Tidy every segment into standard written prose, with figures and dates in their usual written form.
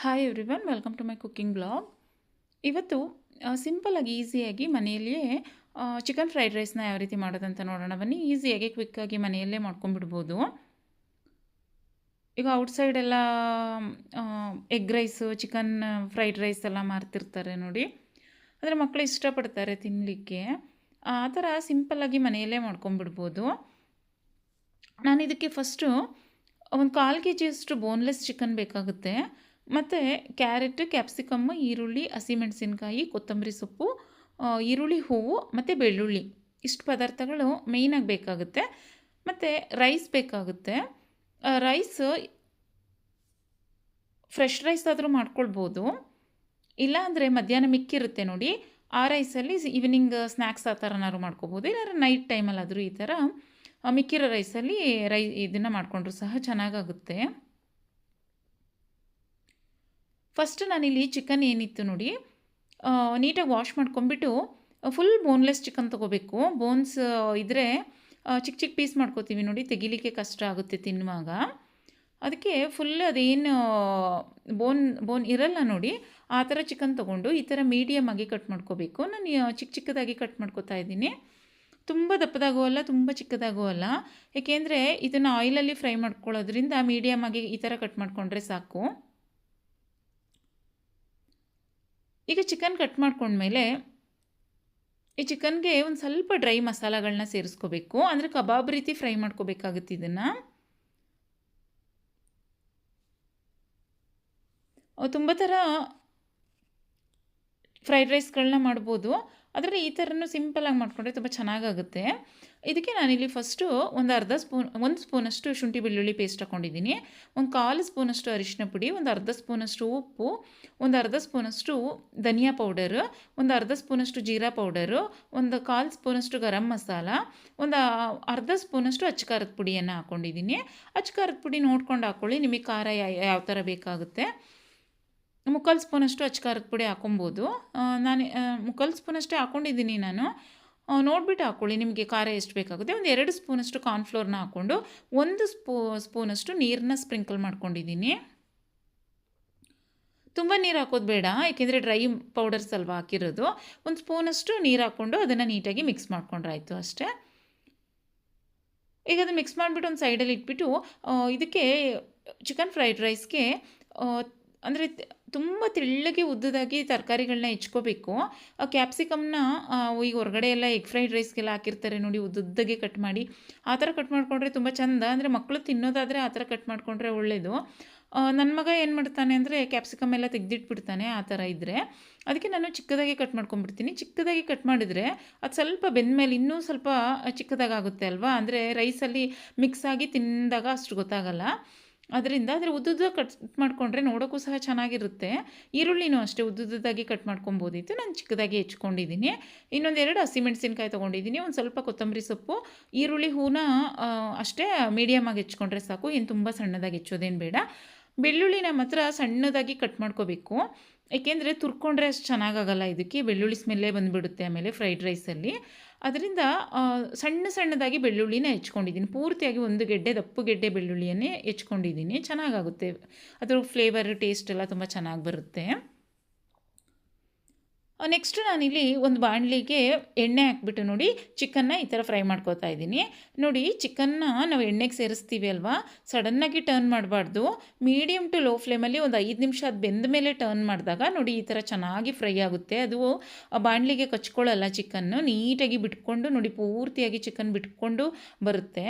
Hi everyone, welcome to my cooking blog. ಇವತ್ತು ಸಿಂಪಲ್ಲಾಗಿ ಈಸಿಯಾಗಿ ಮನೆಯಲ್ಲಿಯೇ ಚಿಕನ್ ಫ್ರೈಡ್ ರೈಸ್ನ ಯಾವ ರೀತಿ ಮಾಡೋದಂತ ನೋಡೋಣ ಬನ್ನಿ. ಈಸಿಯಾಗಿ ಕ್ವಿಕ್ಕಾಗಿ ಮನೆಯಲ್ಲೇ ಮಾಡ್ಕೊಂಡ್ಬಿಡ್ಬೋದು. ಈಗ ಔಟ್ಸೈಡ್ ಎಲ್ಲ egg rice, chicken fried rice ಎಲ್ಲ ಮಾರ್ತಿರ್ತಾರೆ ನೋಡಿ. ಅಂದರೆ ಮಕ್ಕಳು ಇಷ್ಟಪಡ್ತಾರೆ ತಿನ್ನಲಿಕ್ಕೆ. ಆ ಥರ ಸಿಂಪಲ್ಲಾಗಿ ಮನೆಯಲ್ಲೇ ಮಾಡ್ಕೊಂಡ್ಬಿಡ್ಬೋದು. ನಾನು ಇದಕ್ಕೆ ಫಸ್ಟು ಒಂದು 1/4 kg ಬೋನ್ಲೆಸ್ ಚಿಕನ್ ಬೇಕಾಗುತ್ತೆ. ಮತ್ತು ಕ್ಯಾರೆಟ್, ಕ್ಯಾಪ್ಸಿಕಮ್ಮು, ಈರುಳ್ಳಿ, ಹಸಿಮೆಣಸಿನ್ಕಾಯಿ, ಕೊತ್ತಂಬರಿ ಸೊಪ್ಪು, ಈರುಳ್ಳಿ ಹೂವು ಮತ್ತು ಬೆಳ್ಳುಳ್ಳಿ, ಇಷ್ಟು ಪದಾರ್ಥಗಳು ಮೇಯ್ನಾಗಿ ಬೇಕಾಗುತ್ತೆ. ಮತ್ತು ರೈಸ್ ಬೇಕಾಗುತ್ತೆ. ರೈಸ್ ಫ್ರೆಶ್ ರೈಸ್ ಆದರೂ ಮಾಡ್ಕೊಳ್ಬೋದು. ಇಲ್ಲಾಂದರೆ ಮಧ್ಯಾಹ್ನ ಮಿಕ್ಕಿರುತ್ತೆ ನೋಡಿ, ಆ ರೈಸಲ್ಲಿ ಈವ್ನಿಂಗ್ ಸ್ನ್ಯಾಕ್ಸ್ ಆ ಥರನಾದ್ರು ಮಾಡ್ಕೋಬೋದು. ಇಲ್ಲಾಂದರೆ ನೈಟ್ ಟೈಮಲ್ಲಾದರೂ ಈ ಥರ ಮಿಕ್ಕಿರೋ ರೈಸಲ್ಲಿ ಇದನ್ನು ಮಾಡಿಕೊಂಡ್ರು ಸಹ ಚೆನ್ನಾಗಾಗುತ್ತೆ. ಫಸ್ಟ್ ನಾನಿಲ್ಲಿ ಚಿಕನ್ ಏನಿತ್ತು ನೋಡಿ, ನೀಟಾಗಿ ವಾಶ್ ಮಾಡ್ಕೊಂಬಿಟ್ಟು ಫುಲ್ ಬೋನ್ಲೆಸ್ ಚಿಕನ್ ತೊಗೋಬೇಕು. ಬೋನ್ಸ್ ಇದ್ದರೆ ಚಿಕ್ಕ ಚಿಕ್ಕ ಪೀಸ್ ಮಾಡ್ಕೋತೀವಿ ನೋಡಿ, ತೆಗಿಲಿಕ್ಕೆ ಕಷ್ಟ ಆಗುತ್ತೆ ತಿನ್ನುವಾಗ. ಅದಕ್ಕೆ ಫುಲ್ ಅದೇನು ಬೋನ್ ಇರಲ್ಲ ನೋಡಿ, ಆ ಥರ ಚಿಕನ್ ತೊಗೊಂಡು ಈ ಥರ ಮೀಡಿಯಮ್ ಆಗಿ ಕಟ್ ಮಾಡ್ಕೋಬೇಕು. ನಾನು ಚಿಕ್ಕ ಚಿಕ್ಕದಾಗಿ ಕಟ್ ಮಾಡ್ಕೋತಾ ಇದ್ದೀನಿ. ತುಂಬ ದಪ್ಪದಾಗೂ ಅಲ್ಲ, ತುಂಬ ಚಿಕ್ಕದಾಗೂ ಅಲ್ಲ. ಏಕೆಂದರೆ ಇದನ್ನು ಆಯಿಲಲ್ಲಿ ಫ್ರೈ ಮಾಡ್ಕೊಳ್ಳೋದ್ರಿಂದ ಮೀಡಿಯಮ್ ಆಗಿ ಈ ಥರ ಕಟ್ ಮಾಡಿಕೊಂಡ್ರೆ ಸಾಕು. ಈಗ ಚಿಕನ್ ಕಟ್ ಮಾಡ್ಕೊಂಡ್ಮೇಲೆ ಈ ಚಿಕನ್ಗೆ ಒಂದು ಸ್ವಲ್ಪ ಡ್ರೈ ಮಸಾಲಗಳನ್ನ ಸೇರಿಸ್ಕೋಬೇಕು. ಅಂದರೆ ಕಬಾಬ್ ರೀತಿ ಫ್ರೈ ಮಾಡ್ಕೋಬೇಕಾಗುತ್ತೆ. ಇದನ್ನು ತುಂಬ ಥರ ಫ್ರೈಡ್ ರೈಸ್ಗಳನ್ನ ಮಾಡ್ಬೋದು. ಅದರಲ್ಲಿ ಈ ಥರನೂ ಸಿಂಪಲಾಗಿ ಮಾಡಿಕೊಂಡ್ರೆ ತುಂಬ ಚೆನ್ನಾಗಾಗುತ್ತೆ. ಇದಕ್ಕೆ ನಾನಿಲ್ಲಿ ಫಸ್ಟು ಒಂದು ಸ್ಪೂನಷ್ಟು ಶುಂಠಿ ಬೆಳ್ಳುಳ್ಳಿ ಪೇಸ್ಟ್ ಹಾಕ್ಕೊಂಡಿದ್ದೀನಿ. ಒಂದು 1/4 ಸ್ಪೂನಷ್ಟು ಅರಿಶಿನ ಪುಡಿ, ಒಂದು ಅರ್ಧ ಸ್ಪೂನಷ್ಟು ಉಪ್ಪು, ಒಂದು ಅರ್ಧ ಸ್ಪೂನಷ್ಟು ಧನಿಯಾ ಪೌಡರು, ಒಂದು ಅರ್ಧ ಸ್ಪೂನಷ್ಟು ಜೀರಾ ಪೌಡರು, ಒಂದು 1/4 ಸ್ಪೂನಷ್ಟು ಗರಂ ಮಸಾಲ, ಒಂದು ಅರ್ಧ ಸ್ಪೂನಷ್ಟು ಅಚ್ಚಕಾರದ ಪುಡಿಯನ್ನು ಹಾಕ್ಕೊಂಡಿದ್ದೀನಿ. ಅಚ್ಚಕಾರದ ಪುಡಿ ನೋಡ್ಕೊಂಡು ಹಾಕ್ಕೊಳ್ಳಿ, ನಿಮಗೆ ಖಾರ ಯಾವ ಥರ ಬೇಕಾಗುತ್ತೆ. 3/4 ಸ್ಪೂನಷ್ಟು ಅಚ್ಚಕಾರದ ಪುಡಿ ಹಾಕೊಬೋದು. ನಾನು 3/4 ಸ್ಪೂನಷ್ಟೇ ಹಾಕ್ಕೊಂಡಿದ್ದೀನಿ ನಾನು. ನೋಡಿಬಿಟ್ಟು ಹಾಕ್ಕೊಳ್ಳಿ ನಿಮಗೆ ಖಾರ ಎಷ್ಟು ಬೇಕಾಗುತ್ತೆ. ಒಂದು 2 ಸ್ಪೂನಷ್ಟು ಕಾರ್ನ್ಫ್ಲೋರ್ನ ಹಾಕ್ಕೊಂಡು 1 ಸ್ಪೂನಷ್ಟು ನೀರನ್ನ ಸ್ಪ್ರಿಂಕಲ್ ಮಾಡ್ಕೊಂಡಿದ್ದೀನಿ. ತುಂಬ ನೀರು ಹಾಕೋದು ಬೇಡ, ಏಕೆಂದರೆ ಡ್ರೈ ಪೌಡರ್ಸ್ ಅಲ್ವಾ ಹಾಕಿರೋದು. 1 ಸ್ಪೂನಷ್ಟು ನೀರು ಹಾಕ್ಕೊಂಡು ಅದನ್ನು ನೀಟಾಗಿ ಮಿಕ್ಸ್ ಮಾಡ್ಕೊಂಡ್ರೆ ಆಯಿತು ಅಷ್ಟೇ. ಈಗ ಅದನ್ನು ಮಿಕ್ಸ್ ಮಾಡಿಬಿಟ್ಟು ಒಂದು ಸೈಡಲ್ಲಿ ಇಟ್ಬಿಟ್ಟು ಇದಕ್ಕೆ ಚಿಕನ್ ಫ್ರೈಡ್ ರೈಸ್ಗೆ ಅಂದರೆ ತುಂಬ ತೆಳ್ಳಗೆ ಉದ್ದದಾಗಿ ತರಕಾರಿಗಳನ್ನ ಹೆಚ್ಕೋಬೇಕು. ಕ್ಯಾಪ್ಸಿಕಮ್ನ ಈಗ ಹೊರಗಡೆ ಎಲ್ಲ ಎಗ್ ಫ್ರೈಡ್ ರೈಸ್ಗೆಲ್ಲ ಹಾಕಿರ್ತಾರೆ ನೋಡಿ, ಉದ್ದಗೆ ಕಟ್ ಮಾಡಿ. ಆ ಥರ ಕಟ್ ಮಾಡಿಕೊಂಡ್ರೆ ತುಂಬ ಚೆಂದ. ಅಂದರೆ ಮಕ್ಕಳು ತಿನ್ನೋದಾದರೆ ಆ ಥರ ಕಟ್ ಮಾಡಿಕೊಂಡ್ರೆ ಒಳ್ಳೆಯದು. ನನ್ನ ಮಗ ಏನು ಮಾಡ್ತಾನೆ ಅಂದರೆ ಕ್ಯಾಪ್ಸಿಕಮ್ ಎಲ್ಲ ತೆಗೆದಿಟ್ಬಿಡ್ತಾನೆ ಆ ಥರ ಇದ್ದರೆ. ಅದಕ್ಕೆ ನಾನು ಚಿಕ್ಕದಾಗಿ ಕಟ್ ಮಾಡ್ಕೊಂಡ್ಬಿಡ್ತೀನಿ. ಚಿಕ್ಕದಾಗಿ ಕಟ್ ಮಾಡಿದರೆ ಅದು ಸ್ವಲ್ಪ ಬೆಂದಮೇಲೆ ಇನ್ನೂ ಸ್ವಲ್ಪ ಚಿಕ್ಕದಾಗುತ್ತೆ ಅಲ್ವಾ. ಅಂದರೆ ರೈಸಲ್ಲಿ ಮಿಕ್ಸ್ ಆಗಿ ತಿಂದಾಗ ಅಷ್ಟು ಗೊತ್ತಾಗಲ್ಲ. ಅದರಿಂದ ಆದರೆ ಉದ್ದುದ್ದ ಕಟ್ ಮಾಡಿಕೊಂಡ್ರೆ ನೋಡೋಕ್ಕೂ ಸಹ ಚೆನ್ನಾಗಿರುತ್ತೆ. ಈರುಳ್ಳಿನೂ ಅಷ್ಟೇ ಉದ್ದುದ್ದಾಗಿ ಕಟ್ ಮಾಡ್ಕೊಬೋದಿತ್ತು, ನಾನು ಚಿಕ್ಕದಾಗಿ ಹೆಚ್ಕೊಂಡಿದ್ದೀನಿ. ಇನ್ನೊಂದು 2 ಹಸಿಮೆಣಸಿನ್ಕಾಯಿ ತೊಗೊಂಡಿದ್ದೀನಿ. ಒಂದು ಸ್ವಲ್ಪ ಕೊತ್ತಂಬರಿ ಸೊಪ್ಪು, ಈರುಳ್ಳಿ ಹೂನ ಅಷ್ಟೇ ಮೀಡಿಯಮ್ ಆಗಿ ಹೆಚ್ಕೊಂಡ್ರೆ ಸಾಕು, ಏನು ತುಂಬ ಸಣ್ಣದಾಗಿ ಹೆಚ್ಚೋದೇನು ಬೇಡ. ಬೆಳ್ಳುಳ್ಳಿನ ಮಾತ್ರ ಸಣ್ಣದಾಗಿ ಕಟ್ ಮಾಡ್ಕೋಬೇಕು, ಏಕೆಂದರೆ ತುರ್ಕೊಂಡ್ರೆ ಅಷ್ಟು ಚೆನ್ನಾಗಾಗಲ್ಲ. ಇದಕ್ಕೆ ಬೆಳ್ಳುಳ್ಳಿ ಸ್ಮೆಲ್ಲೇ ಬಂದುಬಿಡುತ್ತೆ ಆಮೇಲೆ ಫ್ರೈಡ್ ರೈಸಲ್ಲಿ. ಅದರಿಂದ ಸಣ್ಣದಾಗಿ ಬೆಳ್ಳುಳ್ಳಿನ ಹೆಚ್ಕೊಂಡಿದ್ದೀನಿ. ಪೂರ್ತಿಯಾಗಿ ಒಂದು ಗೆಡ್ಡೆ, ದಪ್ಪು ಗೆಡ್ಡೆ ಬೆಳ್ಳುಳ್ಳಿಯನ್ನೇ ಹೆಚ್ಕೊಂಡಿದ್ದೀನಿ. ಚೆನ್ನಾಗಾಗುತ್ತೆ, ಅದ್ರ ಫ್ಲೇವರ್ ಟೇಸ್ಟ್ ಎಲ್ಲ ತುಂಬ ಚೆನ್ನಾಗಿ ಬರುತ್ತೆ. ನೆಕ್ಸ್ಟ್ ನಾನಿಲ್ಲಿ ಒಂದು ಬಾಣಲಿಗೆ ಎಣ್ಣೆ ಹಾಕ್ಬಿಟ್ಟು ನೋಡಿ ಚಿಕನ್ನ ಈ ಥರ ಫ್ರೈ ಮಾಡ್ಕೋತಾ ಇದ್ದೀನಿ. ನೋಡಿ, ಚಿಕನ್ನ ನಾವು ಎಣ್ಣೆಗೆ ಸೇರಿಸ್ತೀವಿ ಅಲ್ವಾ, ಸಡನ್ನಾಗಿ ಟರ್ನ್ ಮಾಡಬಾರ್ದು. ಮೀಡಿಯಮ್ ಟು ಲೋ ಫ್ಲೇಮಲ್ಲಿ ಒಂದು 5 ನಿಮಿಷ ಅದು ಬೆಂದ ಮೇಲೆ ಟರ್ನ್ ಮಾಡಿದಾಗ ನೋಡಿ ಈ ಥರ ಚೆನ್ನಾಗಿ ಫ್ರೈ ಆಗುತ್ತೆ. ಅದು ಬಾಣಲಿಗೆ ಕಚ್ಕೊಳ್ಳಲ್ಲ ಚಿಕನ್ನು, ನೀಟಾಗಿ ಬಿಟ್ಕೊಂಡು ನೋಡಿ ಪೂರ್ತಿಯಾಗಿ ಚಿಕನ್ ಬಿಟ್ಕೊಂಡು ಬರುತ್ತೆ.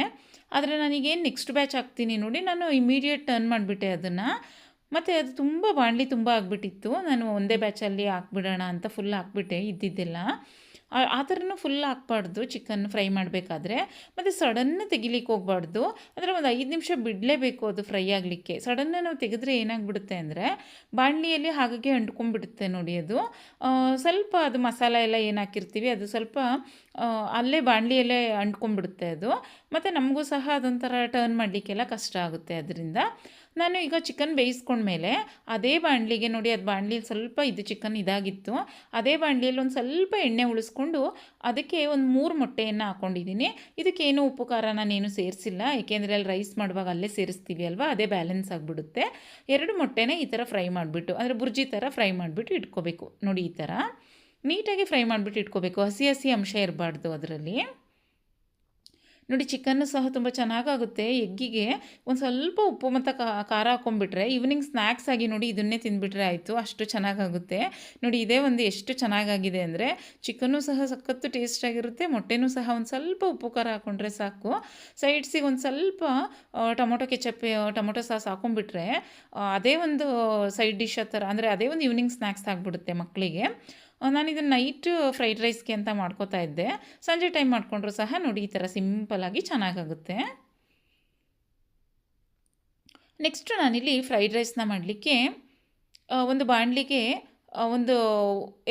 ಆದರೆ ನಾನೀಗೇನು ನೆಕ್ಸ್ಟ್ ಬ್ಯಾಚ್ ಹಾಕ್ತೀನಿ ನೋಡಿ, ನಾನು ಇಮಿಡಿಯೇಟ್ ಟರ್ನ್ ಮಾಡಿಬಿಟ್ಟೆ ಅದನ್ನು. ಮತ್ತು ಅದು ತುಂಬ ಬಾಣಲಿ ತುಂಬ ಆಗಿಬಿಟ್ಟಿತ್ತು. ನಾನು ಒಂದೇ ಬ್ಯಾಚಲ್ಲಿ ಹಾಕ್ಬಿಡೋಣ ಅಂತ ಫುಲ್ ಹಾಕ್ಬಿಟ್ಟೆ ಇದ್ದಿದ್ದೆಲ್ಲ. ಆ ಥರನೂ ಫುಲ್ ಹಾಕ್ಬಾರ್ದು ಚಿಕನ್ ಫ್ರೈ ಮಾಡಬೇಕಾದ್ರೆ. ಮತ್ತು ಸಡನ್ನ ತೆಗಿಲಿಕ್ಕೆ ಹೋಗ್ಬಾರ್ದು. ಅಂದರೆ ಒಂದು 5 ನಿಮಿಷ ಬಿಡಲೇಬೇಕು ಅದು ಫ್ರೈ ಆಗಲಿಕ್ಕೆ. ಸಡನ್ನ ನಾವು ತೆಗೆದ್ರೆ ಏನಾಗ್ಬಿಡುತ್ತೆ ಅಂದರೆ ಬಾಣಲಿಯಲ್ಲಿ ಹಾಗಾಗಿ ಅಂಟ್ಕೊಂಡ್ಬಿಡುತ್ತೆ ನೋಡಿ. ಅದು ಸ್ವಲ್ಪ ಅದು ಮಸಾಲೆ ಎಲ್ಲ ಏನು ಹಾಕಿರ್ತೀವಿ ಅದು ಸ್ವಲ್ಪ ಅಲ್ಲೇ ಬಾಣಲಿಯಲ್ಲೇ ಅಂಟ್ಕೊಂಡ್ಬಿಡುತ್ತೆ ಅದು. ಮತ್ತು ನಮಗೂ ಸಹ ಅದೊಂಥರ ಟರ್ನ್ ಮಾಡಲಿಕ್ಕೆಲ್ಲ ಕಷ್ಟ ಆಗುತ್ತೆ. ಅದರಿಂದ ನಾನು ಈಗ ಚಿಕನ್ ಬೇಯಿಸ್ಕೊಂಡ್ಮೇಲೆ ಅದೇ ಬಾಣಲಿಗೆ ನೋಡಿ, ಅದು ಬಾಣಲಿಯಲ್ಲಿ ಸ್ವಲ್ಪ ಇದು ಚಿಕನ್ ಇದಾಗಿತ್ತು, ಅದೇ ಬಾಣಲಿಯಲ್ಲಿ ಒಂದು ಸ್ವಲ್ಪ ಎಣ್ಣೆ ಉಳಿಸ್ಕೊಂಡು ಅದಕ್ಕೆ ಒಂದು 3 ಮೊಟ್ಟೆಯನ್ನು ಹಾಕ್ಕೊಂಡಿದ್ದೀನಿ. ಇದಕ್ಕೇನು ಉಪ್ಪು ಖಾರ ನಾನೇನು ಸೇರಿಸಿಲ್ಲ, ಏಕೆಂದರೆ ಅಲ್ಲಿ ರೈಸ್ ಮಾಡುವಾಗ ಅಲ್ಲೇ ಸೇರಿಸ್ತೀವಿ ಅಲ್ವಾ, ಅದೇ ಬ್ಯಾಲೆನ್ಸ್ ಆಗಿಬಿಡುತ್ತೆ. 2 ಮೊಟ್ಟೆನ ಈ ಥರ ಫ್ರೈ ಮಾಡಿಬಿಟ್ಟು, ಅಂದರೆ ಬುರ್ಜಿ ಥರ ಫ್ರೈ ಮಾಡಿಬಿಟ್ಟು ಇಟ್ಕೋಬೇಕು. ನೋಡಿ ಈ ಥರ ನೀಟಾಗಿ ಫ್ರೈ ಮಾಡಿಬಿಟ್ಟು ಇಟ್ಕೋಬೇಕು, ಹಸಿ ಹಸಿ ಅಂಶ ಇರಬಾರ್ದು ಅದರಲ್ಲಿ. ನೋಡಿ ಚಿಕನ್ನು ಸಹ ತುಂಬ ಚೆನ್ನಾಗಾಗುತ್ತೆ. ಎಗ್ಗಿಗೆ ಒಂದು ಸ್ವಲ್ಪ ಉಪ್ಪು ಮತ್ತು ಖಾರ ಹಾಕ್ಕೊಂಬಿಟ್ರೆ ಈವ್ನಿಂಗ್ ಸ್ನ್ಯಾಕ್ಸ್ ಆಗಿ ನೋಡಿ ಇದನ್ನೇ ತಿಂದುಬಿಟ್ರೆ ಆಯಿತು, ಅಷ್ಟು ಚೆನ್ನಾಗಾಗುತ್ತೆ. ನೋಡಿ ಇದೇ ಒಂದು ಎಷ್ಟು ಚೆನ್ನಾಗಾಗಿದೆ ಅಂದರೆ, ಚಿಕನ್ನು ಸಹ ಸಖತ್ತು ಟೇಸ್ಟಾಗಿರುತ್ತೆ, ಮೊಟ್ಟೆನೂ ಸಹ ಒಂದು ಸ್ವಲ್ಪ ಉಪ್ಪು ಖಾರ ಹಾಕ್ಕೊಂಡ್ರೆ ಸಾಕು. ಸೈಡ್ಸಿಗೆ ಒಂದು ಸ್ವಲ್ಪ ಟೊಮೊಟೊ ಕೆಚಪ್, ಟೊಮೊಟೊ ಸಾಸ್ ಹಾಕ್ಕೊಂಬಿಟ್ರೆ ಅದೇ ಒಂದು ಸೈಡ್ ಡಿಶ್ ಆ ಥರ, ಅಂದರೆ ಅದೇ ಒಂದು ಈವ್ನಿಂಗ್ ಸ್ನ್ಯಾಕ್ಸ್ ಆಗಿಬಿಡುತ್ತೆ ಮಕ್ಕಳಿಗೆ. ನಾನು ಇದನ್ನು ನೈಟ್ ಫ್ರೈಡ್ ರೈಸ್ಗೆ ಅಂತ ಮಾಡ್ಕೋತಾ ಇದ್ದೆ, ಸಂಜೆ ಟೈಮ್ ಮಾಡಿಕೊಂಡ್ರು ಸಹ ನೋಡಿ ಈ ಥರ ಸಿಂಪಲಾಗಿ ಚೆನ್ನಾಗಾಗುತ್ತೆ. ನೆಕ್ಸ್ಟು ನಾನಿಲ್ಲಿ ಫ್ರೈಡ್ ರೈಸ್ನ ಮಾಡಲಿಕ್ಕೆ ಒಂದು ಬಾಣಲಿಗೆ ಒಂದು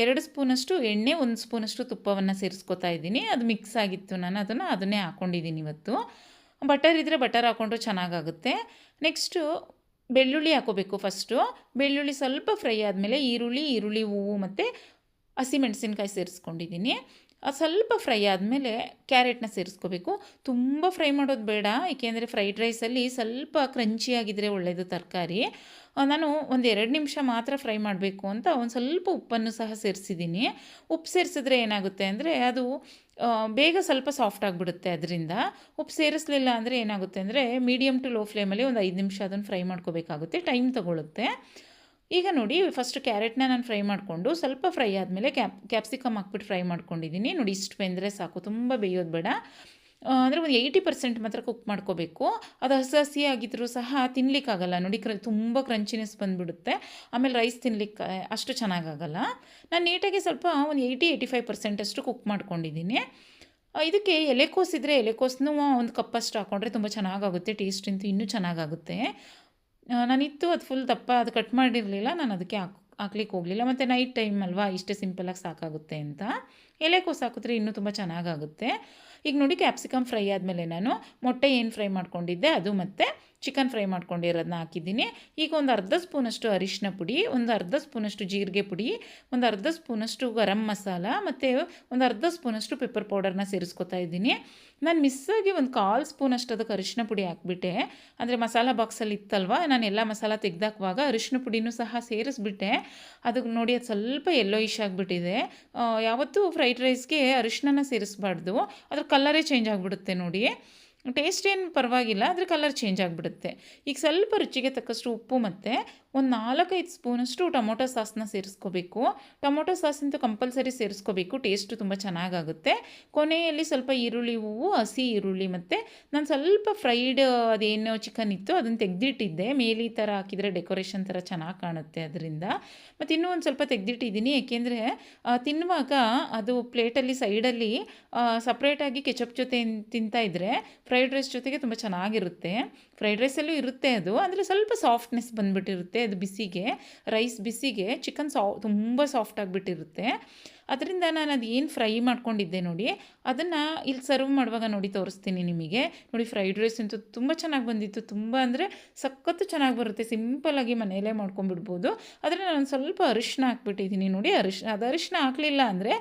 2 ಸ್ಪೂನಷ್ಟು ಎಣ್ಣೆ, 1 ಸ್ಪೂನಷ್ಟು ತುಪ್ಪವನ್ನು ಸೇರಿಸ್ಕೊತಾ ಇದ್ದೀನಿ. ಅದು ಮಿಕ್ಸ್ ಆಗಿತ್ತು, ನಾನು ಅದನ್ನೇ ಹಾಕ್ಕೊಂಡಿದ್ದೀನಿ ಇವತ್ತು. ಬಟರ್ ಇದ್ದರೆ ಬಟರ್ ಹಾಕ್ಕೊಂಡ್ರು ಚೆನ್ನಾಗಾಗುತ್ತೆ. ನೆಕ್ಸ್ಟು ಬೆಳ್ಳುಳ್ಳಿ ಹಾಕೋಬೇಕು. ಫಸ್ಟು ಬೆಳ್ಳುಳ್ಳಿ ಸ್ವಲ್ಪ ಫ್ರೈ ಆದಮೇಲೆ ಈರುಳ್ಳಿ ಹೂವು ಮತ್ತು ಹಸಿಮೆಣಸಿನ್ಕಾಯಿ ಸೇರಿಸ್ಕೊಂಡಿದ್ದೀನಿ. ಅದು ಸ್ವಲ್ಪ ಫ್ರೈ ಆದಮೇಲೆ ಕ್ಯಾರೆಟ್ನ ಸೇರಿಸ್ಕೋಬೇಕು. ತುಂಬ ಫ್ರೈ ಮಾಡೋದು ಬೇಡ, ಏಕೆಂದರೆ ಫ್ರೈಡ್ ರೈಸಲ್ಲಿ ಸ್ವಲ್ಪ ಕ್ರಂಚಿಯಾಗಿದ್ದರೆ ಒಳ್ಳೆಯದು ತರಕಾರಿ. ನಾನು ಒಂದು 2 ನಿಮಿಷ ಮಾತ್ರ ಫ್ರೈ ಮಾಡಬೇಕು ಅಂತ ಒಂದು ಸ್ವಲ್ಪ ಉಪ್ಪನ್ನು ಸಹ ಸೇರಿಸಿದ್ದೀನಿ. ಉಪ್ಪು ಸೇರಿಸಿದ್ರೆ ಏನಾಗುತ್ತೆ ಅಂದರೆ ಅದು ಬೇಗ ಸ್ವಲ್ಪ ಸಾಫ್ಟ್ ಆಗಿಬಿಡುತ್ತೆ. ಅದರಿಂದ ಉಪ್ಪು ಸೇರಿಸಲಿಲ್ಲ ಅಂದರೆ ಏನಾಗುತ್ತೆ ಅಂದರೆ ಮೀಡಿಯಮ್ ಟು ಲೋ ಫ್ಲೇಮಲ್ಲಿ ಒಂದು 5 ನಿಮಿಷ ಅದನ್ನು ಫ್ರೈ ಮಾಡ್ಕೋಬೇಕಾಗುತ್ತೆ, ಟೈಮ್ ತೊಗೊಳುತ್ತೆ. ಈಗ ನೋಡಿ ಫಸ್ಟ್ ಕ್ಯಾರೆಟ್ನ ನಾನು ಫ್ರೈ ಮಾಡಿಕೊಂಡು ಸ್ವಲ್ಪ ಫ್ರೈ ಆದಮೇಲೆ ಕ್ಯಾಪ್ಸಿಕಮ್ ಹಾಕ್ಬಿಟ್ಟು ಫ್ರೈ ಮಾಡ್ಕೊಂಡಿದ್ದೀನಿ. ನೋಡಿ ಇಷ್ಟು ಬೆಂದರೆ ಸಾಕು, ತುಂಬ ಬೇಯೋದು ಬೇಡ. ಅಂದರೆ ಒಂದು 80% ಮಾತ್ರ ಕುಕ್ ಮಾಡ್ಕೋಬೇಕು. ಅದು ಹಸಿ ಹಸಿ ಆಗಿದ್ರೂ ಸಹ ತಿನ್ನಲಿಕ್ಕಾಗಲ್ಲ ನೋಡಿ, ತುಂಬ ಕ್ರಂಚಿನೆಸ್ ಬಂದುಬಿಡುತ್ತೆ, ಆಮೇಲೆ ರೈಸ್ ತಿನ್ನಲಿಕ್ಕೆ ಅಷ್ಟು ಚೆನ್ನಾಗಾಗಲ್ಲ. ನಾನು ನೀಟಾಗಿ ಸ್ವಲ್ಪ ಒಂದು 80-85% ಅಷ್ಟು ಕುಕ್ ಮಾಡ್ಕೊಂಡಿದ್ದೀನಿ. ಇದಕ್ಕೆ ಎಲೆಕೋಸಿದ್ರೆ ಎಲೆಕೋಸನ್ನು ಒಂದು ಕಪ್ಪಷ್ಟು ಹಾಕ್ಕೊಂಡ್ರೆ ತುಂಬ ಚೆನ್ನಾಗಾಗುತ್ತೆ, ಟೇಸ್ಟ್ ಅಂತೂ ಇನ್ನೂ ಚೆನ್ನಾಗಾಗುತ್ತೆ. ನಾನಿತ್ತು ಅದು ಫುಲ್ ದಪ್ಪ, ಅದು ಕಟ್ ಮಾಡಿರಲಿಲ್ಲ, ನಾನು ಅದಕ್ಕೆ ಹಾಕ್ಲಿಕ್ಕೆ ಹೋಗಲಿಲ್ಲ. ಮತ್ತು ನೈಟ್ ಟೈಮ್ ಅಲ್ವಾ, ಇಷ್ಟೇ ಸಿಂಪಲಾಗಿ ಸಾಕಾಗುತ್ತೆ ಅಂತ. ಎಲೆಕೋಸು ಹಾಕಿದ್ರೆ ಇನ್ನೂ ತುಂಬ ಚೆನ್ನಾಗಾಗುತ್ತೆ. ಈಗ ನೋಡಿ ಕ್ಯಾಪ್ಸಿಕಮ್ ಫ್ರೈ ಆದಮೇಲೆ ನಾನು ಮೊಟ್ಟೆ ಏನು ಫ್ರೈ ಮಾಡ್ಕೊಂಡಿದ್ದೆ ಅದು ಮತ್ತು ಚಿಕನ್ ಫ್ರೈ ಮಾಡ್ಕೊಂಡಿರೋದನ್ನ ಹಾಕಿದ್ದೀನಿ. ಈಗ ಒಂದು ಅರ್ಧ ಸ್ಪೂನಷ್ಟು ಅರಿಶಿನ ಪುಡಿ, ಒಂದು ಅರ್ಧ ಸ್ಪೂನಷ್ಟು ಜೀರಿಗೆ ಪುಡಿ, ಒಂದು ಅರ್ಧ ಸ್ಪೂನಷ್ಟು ಗರಂ ಮಸಾಲ ಮತ್ತು ಒಂದು ಅರ್ಧ ಸ್ಪೂನಷ್ಟು ಪೆಪ್ಪರ್ ಪೌಡರ್ನ ಸೇರಿಸ್ಕೊತಾ ಇದ್ದೀನಿ. ನಾನು ಮಿಸ್ಸಾಗಿ ಒಂದು 1/4 ಸ್ಪೂನಷ್ಟು ಅದಕ್ಕೆ ಅರಿಶಿನ ಪುಡಿ ಹಾಕ್ಬಿಟ್ಟೆ, ಅಂದರೆ ಮಸಾಲ ಬಾಕ್ಸಲ್ಲಿ ಇತ್ತಲ್ವ, ನಾನು ಎಲ್ಲ ಮಸಾಲ ತೆಗೆದಾಕುವಾಗ ಅರಿಶಿನ ಪುಡಿನೂ ಸಹ ಸೇರಿಸ್ಬಿಟ್ಟೆ. ಅದಕ್ಕೆ ನೋಡಿ ಅದು ಸ್ವಲ್ಪ ಯೆಲ್ಲೋಯಿಶ್ ಆಗಿಬಿಟ್ಟಿದೆ. ಯಾವತ್ತೂ ಫ್ರೈಡ್ ರೈಸ್ಗೆ ಅರಿಶಿನ ಸೇರಿಸಬಾರ್ದು, ಅದ್ರ ಕಲರೇ ಚೇಂಜ್ ಆಗಿಬಿಡುತ್ತೆ ನೋಡಿ. ಟೇಸ್ಟ್ ಏನು ಪರವಾಗಿಲ್ಲ, ಆದರೆ ಕಲರ್ ಚೇಂಜ್ ಆಗಿಬಿಡುತ್ತೆ. ಈಗ ಸ್ವಲ್ಪ ರುಚಿಗೆ ತಕ್ಕಷ್ಟು ಉಪ್ಪು ಮತ್ತು ಒಂದು 4-5 ಸ್ಪೂನಷ್ಟು ಟೊಮೊಟೊ ಸಾಸನ್ನ ಸೇರಿಸ್ಕೋಬೇಕು. ಟೊಮೊಟೊ ಸಾಸ್ ಅಂತೂ ಕಂಪಲ್ಸರಿ ಸೇರಿಸ್ಕೋಬೇಕು, ಟೇಸ್ಟು ತುಂಬ ಚೆನ್ನಾಗಾಗುತ್ತೆ. ಕೊನೆಯಲ್ಲಿ ಸ್ವಲ್ಪ ಈರುಳ್ಳಿ ಹೂವು, ಹಸಿ ಈರುಳ್ಳಿ ಮತ್ತು ನಾನು ಸ್ವಲ್ಪ ಫ್ರೈಡ್ ಅದೇನು ಚಿಕನ್ ಇತ್ತು ಅದನ್ನು ತೆಗೆದಿಟ್ಟಿದ್ದೆ, ಮೇಲೆ ಈ ಥರ ಹಾಕಿದರೆ ಡೆಕೋರೇಷನ್ ಥರ ಚೆನ್ನಾಗಿ ಕಾಣುತ್ತೆ ಅದರಿಂದ. ಮತ್ತು ಇನ್ನೂ ಒಂದು ಸ್ವಲ್ಪ ತೆಗೆದಿಟ್ಟಿದ್ದೀನಿ, ಏಕೆಂದರೆ ತಿನ್ನುವಾಗ ಅದು ಪ್ಲೇಟಲ್ಲಿ ಸೈಡಲ್ಲಿ ಸಪ್ರೇಟಾಗಿ ಕೆಚಪ್ ಜೊತೆ ತಿಂತಾಯಿದ್ರೆ ಫ್ರೈಡ್ ರೈಸ್ ಜೊತೆಗೆ ತುಂಬ ಚೆನ್ನಾಗಿರುತ್ತೆ. ಫ್ರೈಡ್ ರೈಸಲ್ಲೂ ಇರುತ್ತೆ ಅದು, ಅಂದರೆ ಸ್ವಲ್ಪ ಸಾಫ್ಟ್ನೆಸ್ ಬಂದುಬಿಟ್ಟಿರುತ್ತೆ ಅದು ಬಿಸಿಗೆ, ರೈಸ್ ಬಿಸಿಗೆ ಚಿಕನ್ ತುಂಬ ಸಾಫ್ಟ್ ಆಗಿಬಿಟ್ಟಿರುತ್ತೆ. ಅದರಿಂದ ನಾನು ಅದು ಏನು ಫ್ರೈ ಮಾಡ್ಕೊಂಡಿದ್ದೆ ನೋಡಿ, ಅದನ್ನು ಇಲ್ಲಿ ಸರ್ವ್ ಮಾಡುವಾಗ ನೋಡಿ ತೋರಿಸ್ತೀನಿ ನಿಮಗೆ. ನೋಡಿ ಫ್ರೈಡ್ ರೈಸ್ ಅಂತೂ ತುಂಬ ಚೆನ್ನಾಗಿ ಬಂದಿತ್ತು, ತುಂಬ ಅಂದರೆ ಸಖತ್ತು ಚೆನ್ನಾಗಿ ಬರುತ್ತೆ, ಸಿಂಪಲಾಗಿ ಮನೆಯಲ್ಲೇ ಮಾಡ್ಕೊಂಬಿಡ್ಬೋದು. ಆದರೆ ನಾನು ಸ್ವಲ್ಪ ಅರಿಶಿನ ಹಾಕ್ಬಿಟ್ಟಿದ್ದೀನಿ ನೋಡಿ. ಅರಿಶಿನ ಹಾಕಲಿಲ್ಲ ಅಂದರೆ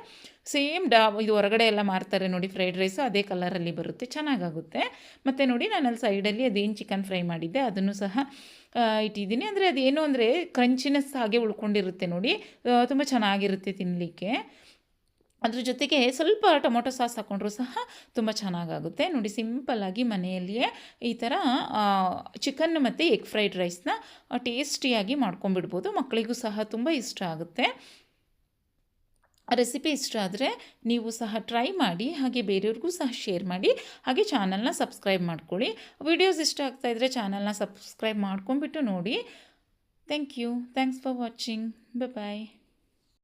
ಸೇಮ್ ಇದು ಹೊರಗಡೆ ಎಲ್ಲ ಮಾರ್ತಾರೆ ನೋಡಿ ಫ್ರೈಡ್ ರೈಸು, ಅದೇ ಕಲರಲ್ಲಿ ಬರುತ್ತೆ, ಚೆನ್ನಾಗಾಗುತ್ತೆ. ಮತ್ತು ನೋಡಿ ನಾನು ಅಲ್ಲಿ ಸೈಡಲ್ಲಿ ಅದೇನು ಚಿಕನ್ ಫ್ರೈ ಮಾಡಿದ್ದೆ ಅದನ್ನು ಸಹ ಇಟ್ಟಿದ್ದೀನಿ. ಅಂದರೆ ಅದೇನು ಅಂದರೆ ಕ್ರಂಚಿನೆಸ್ ಹಾಗೆ ಉಳ್ಕೊಂಡಿರುತ್ತೆ ನೋಡಿ, ತುಂಬ ಚೆನ್ನಾಗಿರುತ್ತೆ ತಿನ್ನಲಿಕ್ಕೆ. ಅದ್ರ ಜೊತೆಗೆ ಸ್ವಲ್ಪ ಟೊಮೊಟೊ ಸಾಸ್ ಹಾಕ್ಕೊಂಡ್ರೂ ಸಹ ತುಂಬ ಚೆನ್ನಾಗಾಗುತ್ತೆ. ನೋಡಿ ಸಿಂಪಲ್ಲಾಗಿ ಮನೆಯಲ್ಲಿಯೇ ಈ ಥರ ಚಿಕನ್ ಮತ್ತು ಎಗ್ ಫ್ರೈಡ್ ರೈಸ್ನ ಟೇಸ್ಟಿಯಾಗಿ ಮಾಡ್ಕೊಂಬಿಡ್ಬೋದು, ಮಕ್ಕಳಿಗೂ ಸಹ ತುಂಬ ಇಷ್ಟ ಆಗುತ್ತೆ. ರೆಸಿಪಿ ಇಷ್ಟ ಆದರೆ ನೀವು ಸಹ ಟ್ರೈ ಮಾಡಿ, ಹಾಗೆ ಬೇರೆಯವ್ರಿಗೂ ಸಹ ಶೇರ್ ಮಾಡಿ, ಹಾಗೆ ಚಾನಲ್ನ ಸಬ್ಸ್ಕ್ರೈಬ್ ಮಾಡ್ಕೊಳ್ಳಿ. ವಿಡಿಯೋಸ್ ಇಷ್ಟ ಆಗ್ತಾಯಿದ್ರೆ ಚಾನಲ್ನ ಸಬ್ಸ್ಕ್ರೈಬ್ ಮಾಡ್ಕೊಂಬಿಟ್ಟು ನೋಡಿ. Thank you, thanks for watching, bye.